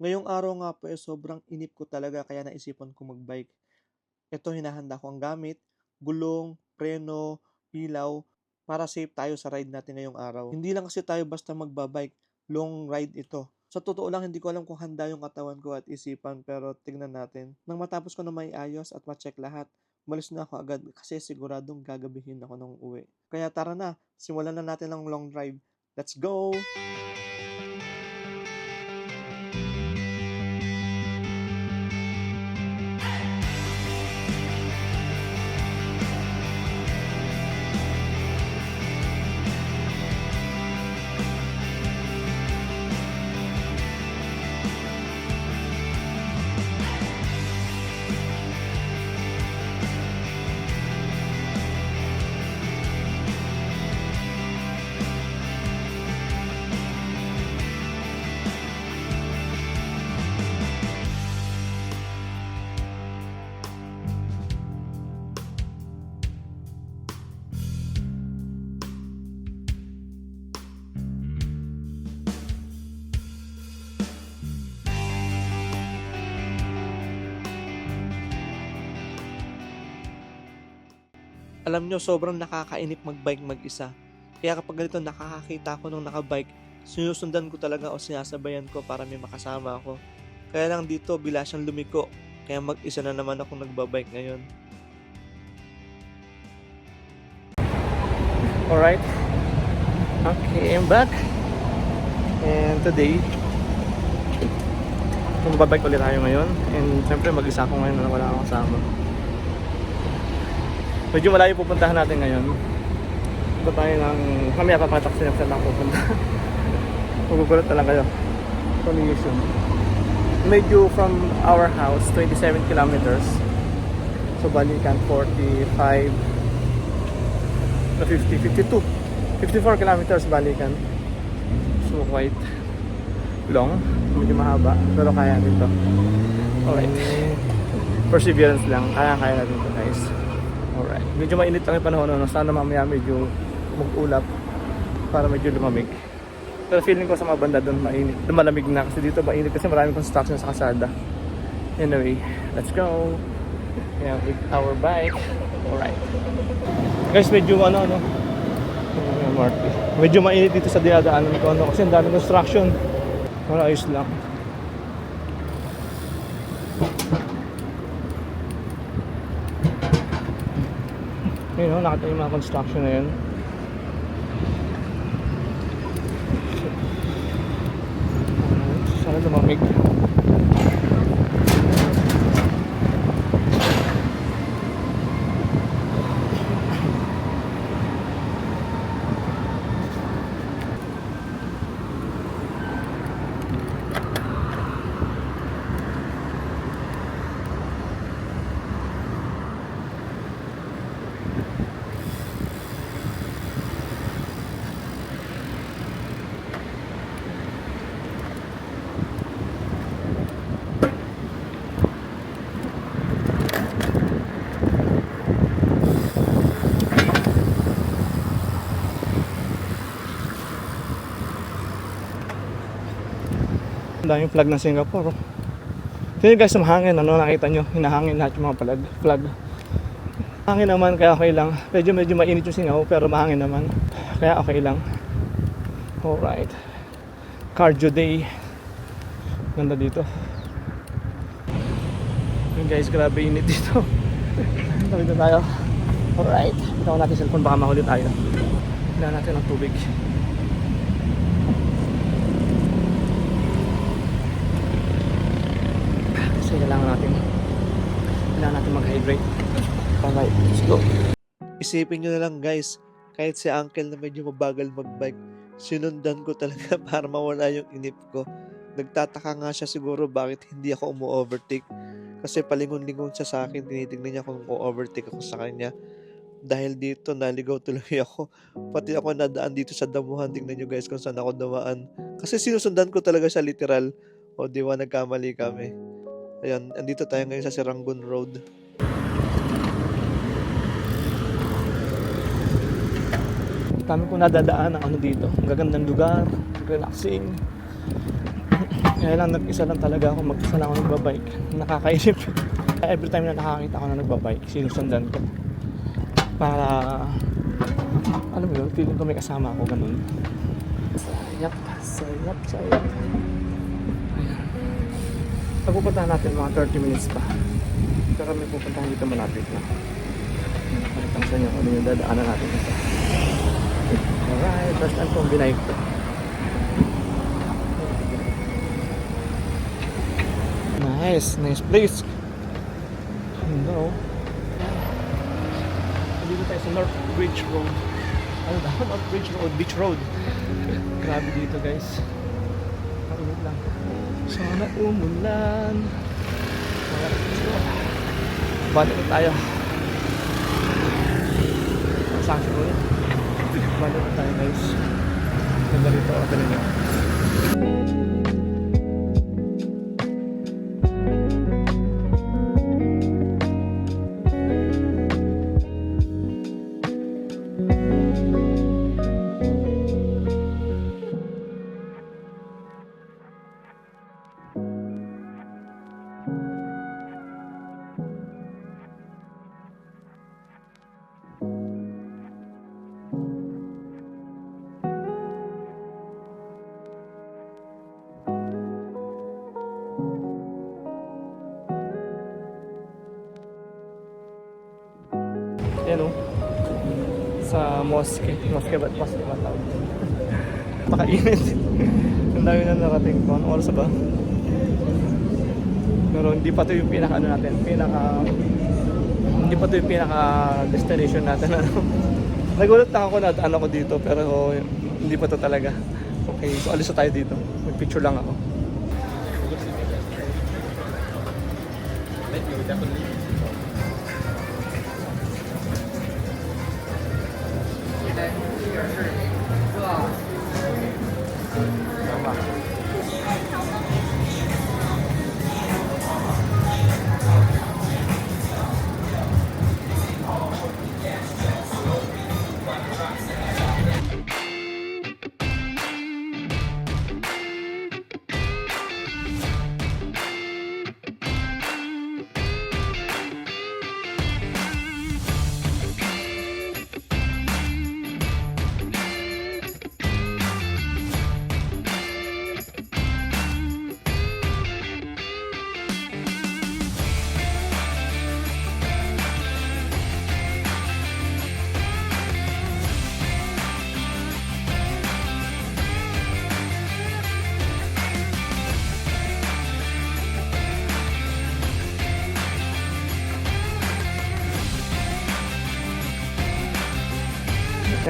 Ngayong araw nga po, sobrang inip ko talaga kaya naisipan ko mag-bike. Ito hinahanda ko ang gamit, gulong, preno, ilaw, para safe tayo sa ride natin ngayong araw. Hindi lang kasi tayo basta magba-bike, long ride ito. Sa totoo lang, hindi ko alam kung handa yung katawan ko at isipan, pero tignan natin. Nang matapos ko na maiayos at ma-check lahat, umalis na ako agad kasi siguradong gagabihin ako nung uwi. Kaya tara na, simulan na natin ang long drive. Let's go! Alam nyo, sobrang nakakainip mag-bike mag-isa. Kaya kapag ganito nakakakita ako ng nakabike, sinusundan ko talaga o sinasabayan ko para may makasama ako. Kaya lang dito, bila siyang lumiko. Kaya mag-isa na naman ako nagbabike ngayon. Alright, okay, I'm back. And today, magbabike ulit tayo ngayon. And syempre mag-isa ako ngayon na wala akong kasama. Medyo malayo pupuntahan natin ngayon. Ito tayo ng... Mamaya papataksi na saan ako pupunta. Magugulat na lang kayo. Confusion. Medyo from our house, 27 kilometers. So balikan 45 na 50, 52 54 kilometers balikan. So quite long. Medyo mahaba. Pero kaya nito. Alright. Perseverance lang. Kaya natin ito guys. Alright. Medyo mainit lang yung panahon. No? Sana mamaya medyo mag-ulap para medyo lumamig. Pero feeling ko sa mga banda doon mainit. Malamig na kasi dito mainit kasi maraming construction sa kalsada. Anyway, let's go. Yeah, with our bike. Alright. Guys, medyo medyo mainit dito sa dinadaanan ko kasi ang daming construction. Wala, ayos lang. Yun, nakita yung mga construction na yun. Sana lumamig. Daming flag ng Singapore. Tingnan guys, sa hangin, nakita nyo, hinahangin lahat yung mga flag. Hangin naman, kaya okay lang. Medyo mainit yung singaw, pero mahangin naman. Kaya okay lang. Alright. Cardio day. Ganda dito. Yun guys, grabe init dito. Tawid na tayo. Alright. Itaw natin cellphone, baka mahuli tayo. Hila natin ang tubig. Kailangan natin mag-hydrate. Alright, let's go. Isipin nyo na lang guys, kahit si uncle na medyo mabagal mag-bike, sinundan ko talaga para mawala yung inip ko. Nagtataka nga siya siguro bakit hindi ako umu-overtake. Kasi palingon-lingon siya sa akin, tinitignan niya kung u-overtake ako sa kanya. Dahil dito, naligaw tuloy ako. Pati ako nadaan dito sa damuhan. Tingnan nyo guys kung saan ako dumaan. Kasi sinusundan ko talaga siya literal. O di ba, nagkamali kami. Ayan, andito tayo ngayon sa Serangoon Road. Dami ko nadadaan ng dito. Ang gagandang lugar, relaxing. Kaya lang, nag-isa lang talaga ako. Mag-isa lang ako nagbabike. Nakakaisip. Every time na nakakita ako na nagbabike, sinusundan ko. Para, alam mo yun, feeling ko may kasama ako, ganun. Sayap, sayap, sayap. Ayan. Pagpupuntahan natin mga 30 minutes pa. Pero may pupuntahan dito malapit na. Nakalitang sa inyo kung ano yung dadaanan natin ito. Alright, first time kong binike to. Nice place. No. Dito tayo sa North Bridge Road. Ano daw? North Bridge Road, Beach Road. Grabe dito guys. Kainit lang. Sana umulan. Balik na tayo. Saan siguro? Balik na tayo guys. Ganda rito. Ganda nyo. Yan o. Sa mosque. Mosque ba't mosque matawag? Pakainit. Ang dami na narating ko. Anong oras ba? Pero hindi pa ito yung pinaka ano natin. Hindi pa ito yung pinaka destination natin. Ano? Nagulat lang ako na ano ko dito. Pero hindi pa ito talaga. Okay, so alis na tayo dito. Mag-picture lang ako.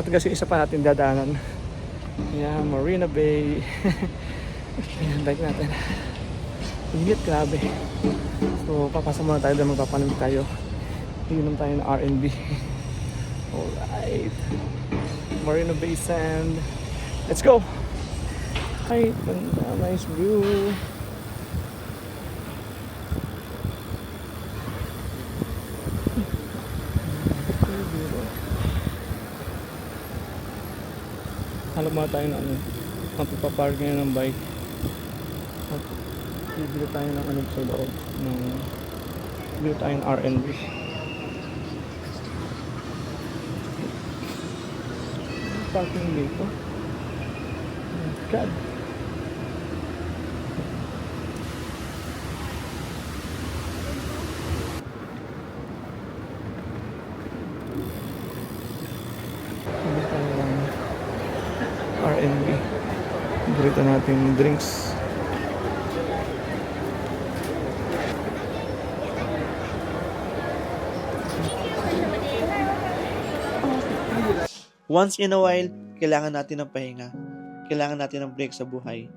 Ito kasi isa pa natin dadaanan. Yan, Marina Bay. Ayan, bike natin. Init, grabe. So, papasa muna tayo doon, magpapalamig tayo. Inom tayo ng R&B. Alright. Marina Bay Sand. Let's go! Ay, nice view. Hanap mga tayo ng ano, magpapapark ngayon ng bike. At bibili tayo ng ano sa loob ng bibili tayo ng R&B. Parking dito. God. Bibili tayo ng R&B. Burrito natin drinks. Once in a while, kailangan natin ng pahinga. Kailangan natin ng break sa buhay.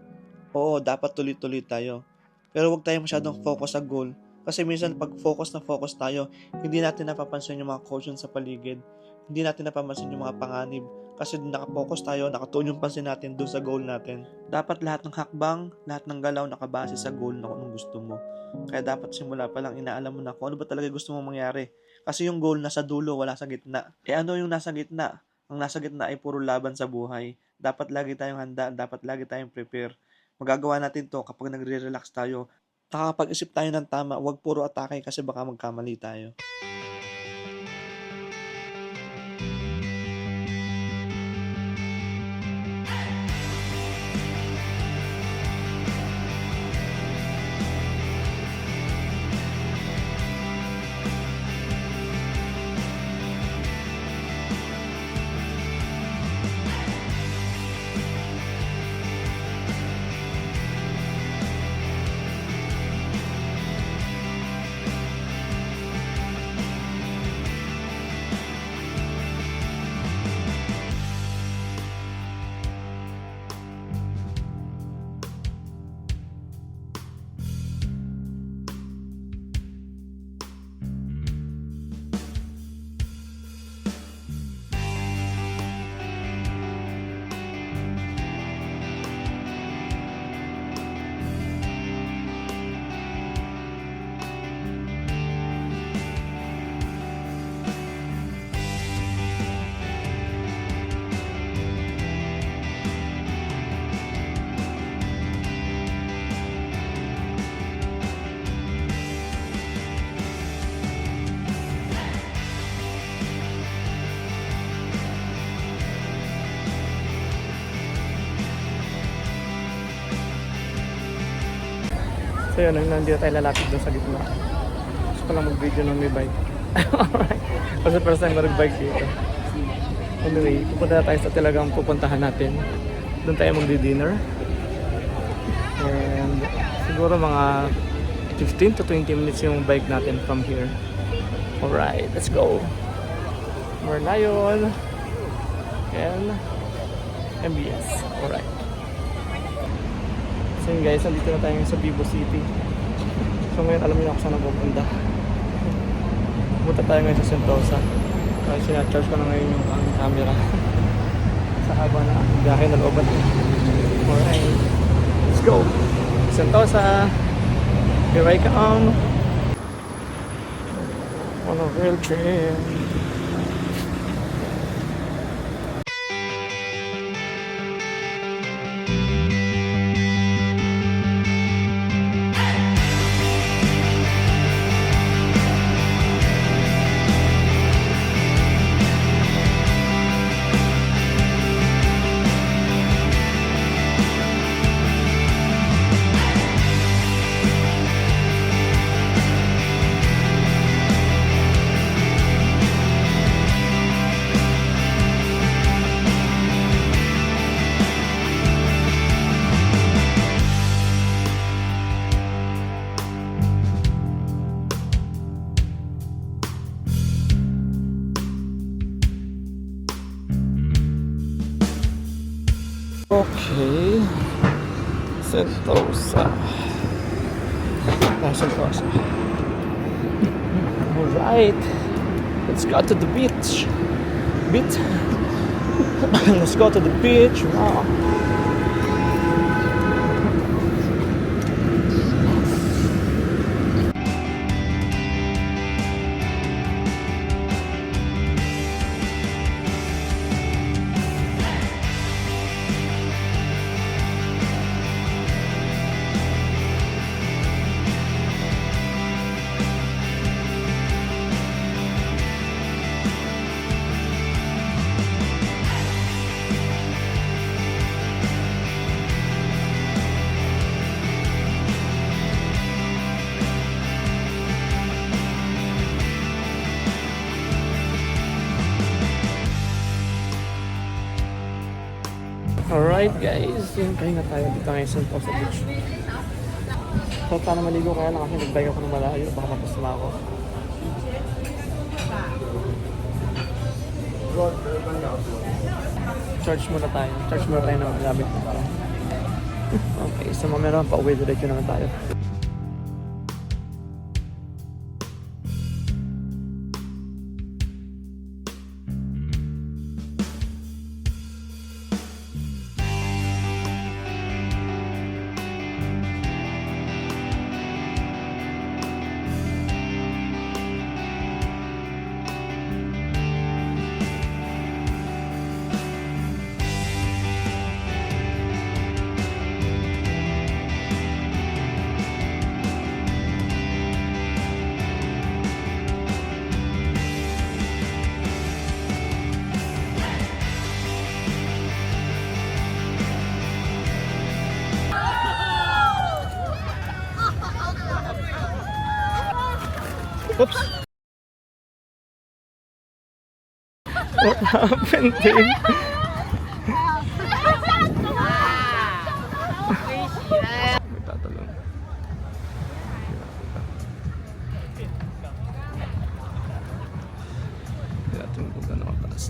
Oo, dapat tuloy-tuloy tayo. Pero huwag tayo masyadong focus sa goal. Kasi minsan pag focus na focus tayo, hindi natin napapansin yung mga caution sa paligid. Hindi natin napapansin yung mga panganib. Kasi nakafocus tayo, nakatuon yung pansin natin doon sa goal natin. Dapat lahat ng hakbang, lahat ng galaw nakabase sa goal na kung anong gusto mo. Kaya dapat simula pa lang inaalam mo na kung ano ba talaga gusto mong mangyari. Kasi yung goal nasa dulo, wala sa gitna. Ano yung nasa gitna? Ang nasa gitna ay puro laban sa buhay. Dapat lagi tayong handa, dapat lagi tayong prepare. Magagawa natin 'to kapag nagre-relax tayo. Nakakapag-isip tayo ng tama, 'wag puro atake kasi baka magkamali tayo. So yun, nandito tayo lalapit doon sa gitna. Gusto ko lang mag-video ng may bike. Alright. Kasi first time ko nag-bike dito. Anyway, pupunta na tayo sa talagang pupuntahan natin. Doon tayo magdi-dinner. And siguro mga 15 to 20 minutes yung bike natin from here. Alright, let's go. More Lion. And MBS. Alright. So yun guys, nandito na tayo sa Vivo City. So ngayon alam niyo ako saan pupunta. Pupunta tayo ngayon sa Sentosa. Kasi sinacharge ko na ngayon yung camera. Sa haba na biyahe na looban. Alright, let's go! Sentosa! Here I come! On a real trip! Okay, Sentosa. Sentosa. Alright, let's go to the beach. Let's go to the beach. Wow. Alright guys, yung pahinga tayo dito ngayon sa Sentosa Beach. So sana maligo kaya lang kasi nagbike ako ng malayo, baka mapos na ako. Charge muna tayo ng gamit na para. Okay, so mamaya naman pa-uwi, diretso naman tayo. Oops! What happened, Dave? May tatalon. Hindi natin kung gano'n mataas.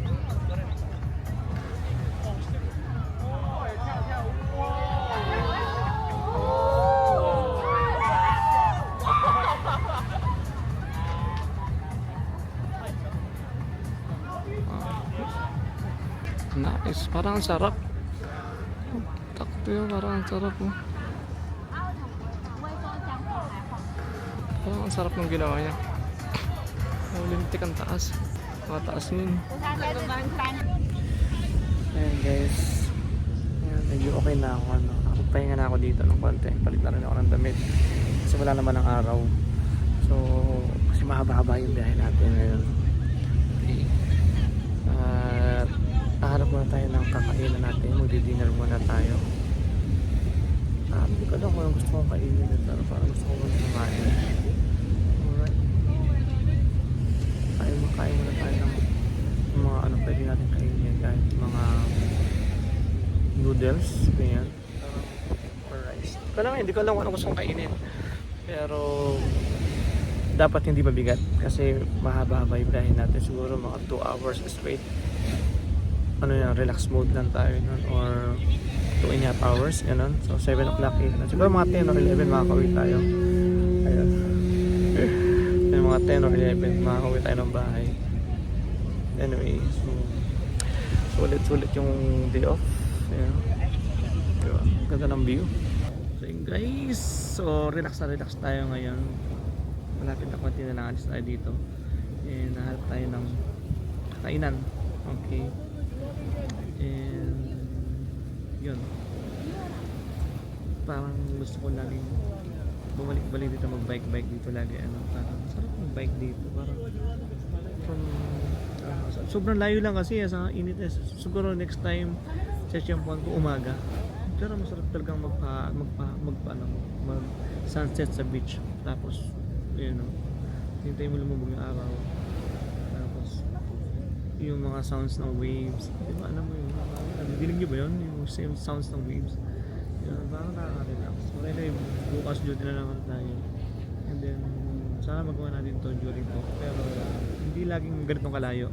Nice, parang ang sarap. Takto yun, parang ang sarap oh. Parang ang sarap ng ginawa niya. Lintik ang taas. Mataas yun. Ayan guys. Ayan, medyo okay na ako. Ano. Nakapagpahinga na ako dito ng konti. Palit na rin ako ng damit. Kasi wala naman ang araw. So, kasi mahaba-haba yung biyahe natin ngayon. Okay. Hahanap muna tayo ng kakainan natin. Magdi-dinner muna tayo. Hindi ko alam kung anong gusto kong kainin. Pero parang gusto ko muna kumain. Alright. Kain muna tayo ng mga ano pwede natin kainin. Kahit mga noodles. Ganyan. Or rice. Hindi ko alam kung anong gusto kong kainin. Pero dapat hindi mabigat. Kasi mahaba-haba yung biyahe natin. Siguro mga 2 hours straight. Ano yan, relax mode lang tayo nun, or 2.5 hours, ganun. So 7 o'clock, 8 na. Siguro mga 10 or 11 makakauwi tayo. Ayun. Yung mga 10 or 11 makakauwi tayo ng bahay. Anyway, so sulit yung day off. Ayun. Diba? Ganda ng view. So yun guys, so relax tayo ngayon. Malapit na konti na lang alis tayo dito. And nahanap tayo ng kainan. Okay. And yun, parang gusto ko laging bumalik-balik dito, mag-bike dito lagi. Parang sarap mag-bike dito, parang from sobrang layo lang kasi sa init. Siguro next time sa Champuan ko umaga, pero masarap talagang mag sunset sa beach. Tapos hintay mo lumubog yung araw. Tapos yung mga sounds ng waves, di ba, alam mo yun, dinig nyo ba yun? Yung same sounds ng waves, yun, parang nakaka-relax. So anyway, bukas duty na naman tayo, and then sana magawa natin to during to, pero hindi laging ganitong kalayo,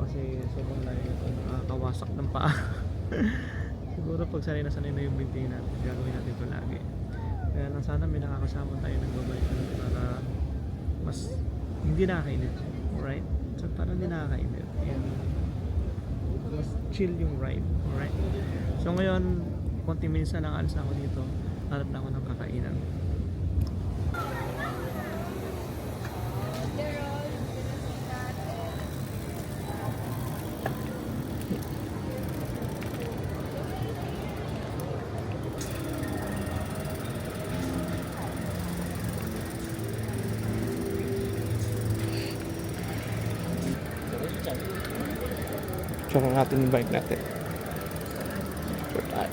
kasi sobrang layo ito, nakakawasak ng paa. Siguro pag sanay na yung binti natin, gagawin natin ito lagi. Kaya lang sana may nakakasama tayo ng gabay para mas hindi nakakainit, alright? So parang hindi nakakainit and mas chill yung ride, alright? So ngayon, konti minsan lang alis na ako dito, hanap na ako ng kakainan. Check natin yung bike natin. Sure tayo.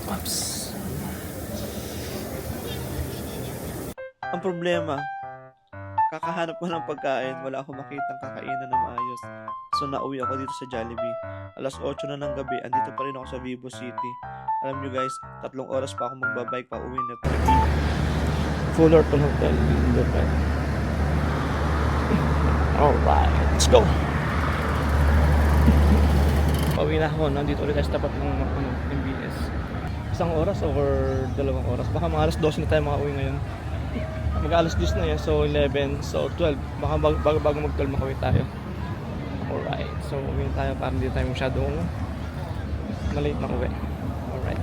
Oops. Ang problema, kakahanap ko ng pagkain, wala akong makitang kakainan na maayos. So nauwi ako dito sa Jollibee. Alas 8 na ng gabi, andito pa rin ako sa Vivo City. Alam nyo guys, 3 oras pa ako magbabike pa uwi na. Full Orton Hotel in Dubai. Alright, let's go. Pauwi na ako, nandito ulit sa tapat ng MBS. 1 oras or 2 oras. Baka mga alas 12 na tayo makauwi ngayon. Mag-alas 10 na yan, so 11, so 12. Baka bago mag-12 makauwi tayo. Alright, so uwi tayo para hindi tayo masyadong malate na uwi. Alright.